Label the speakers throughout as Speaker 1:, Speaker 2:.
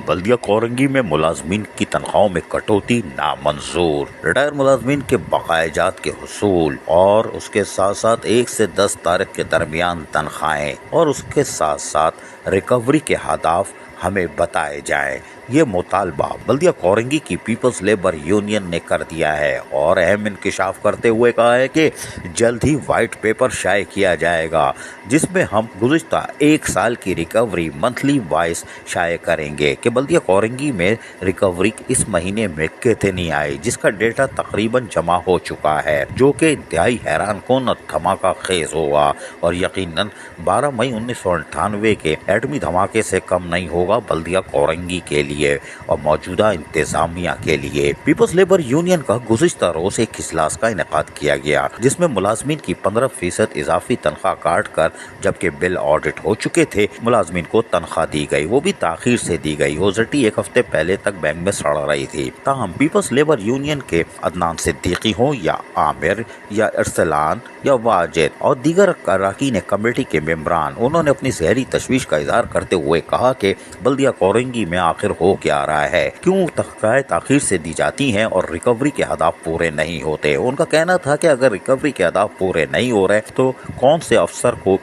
Speaker 1: بلدیہ کورنگی میں ملازمین کی تنخواہوں میں کٹوتی نامنظور۔ ریٹائر ملازمین کے بقایا جات کے حصول اور اس کے ساتھ ساتھ 1 سے 10 تاریخ کے درمیان تنخواہیں اور اس کے ساتھ ساتھ ریکوری کے اہداف ہمیں بتائے جائیں۔ یہ مطالبہ بلدیہ کورنگی کی پیپلز لیبر یونین نے کر دیا ہے اور اہم انکشاف کرتے ہوئے کہا ہے کہ جلد ہی وائٹ پیپر شائع کیا جائے گا جس میں ہم گزشتہ 1 سال کی ریکوری منتھلی وائز شائع کریں گے کہ بلدیہ کورنگی میں ریکوری اس مہینے میں کتنی آئی، جس کا ڈیٹا تقریباً جمع ہو چکا ہے، جو کہ انتہائی حیران کن دھماکہ خیز ہوگا اور یقیناً 12 مئی 1998 کے ایٹمی دھماکے سے کم نہیں ہوگا بلدیہ کورنگی کے لیے اور موجودہ انتظامیہ کے لیے۔ پیپلز لیبر یونین کا گزشتہ روز ایک اجلاس کا انعقاد کیا گیا جس میں ملازمین کی 15% اضافی تنخواہ کاٹ کر جبکہ بل آڈٹ ہو چکے تھے ملازمین کو تنخواہ دی گئی، وہ بھی تاخیر سے دی گئی۔ اوزٹی 1 ہفتے پہلے تک بینک میں سڑ رہی تھی۔ تاہم پیپلز لیبر یونین کے عدنان صدیقی ہوں یا عامر یا ارسلان یا واجد اور دیگر اراکین کمیٹی کے ممبران، انہوں نے اپنی زہری تشویش کا اظہار کرتے ہوئے کہا کہ بلدیہ کورنگی میں آخر ہو کیا رہا ہے، کیوں تنخواہیں تاخیر سے دی جاتی ہیں اور ریکوری کے اہداف پورے نہیں ہوتے۔ ان کا کہنا تھا کہ اگر ریکوری کے اہداف پورے نہیں ہو رہے تو کون سے افسر کو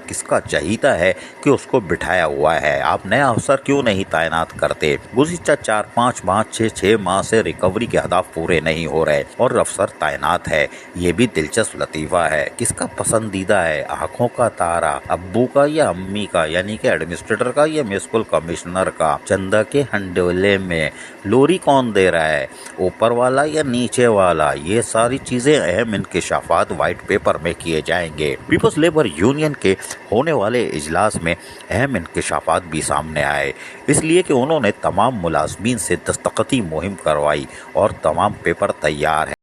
Speaker 1: کس کا چہیتا ہے کہ اس کو بٹھایا ہوا ہے، آپ نیا افسر کیوں نہیں تعینات کرتے؟ گزشتہ 4-5 ماہ 6 ماہ سے ریکوری کے اہداف پورے نہیں ہو رہے اور افسر تعینات ہے۔ یہ بھی دلچسپ لطیفہ ہے، کس کا پسندیدہ ہے، آنکھوں کا تارا ابو کا یا امی کا، یعنی کہ ایڈمنسٹریٹر کا یا میونسپل کمشنر کا؟ چندہ کے ہنڈولے میں لوری کون دے رہا ہے، اوپر والا یا نیچے والا؟ یہ ساری چیزیں اہم انکشافات وائٹ پیپر میں کیے جائیں گے۔ پیپلز لیبر یونین کے ہونے والے اجلاس میں اہم انکشافات بھی سامنے آئے، اس لیے کہ انہوں نے تمام ملازمین سے دستخطی مہم کروائی اور تمام پیپر تیار ہیں۔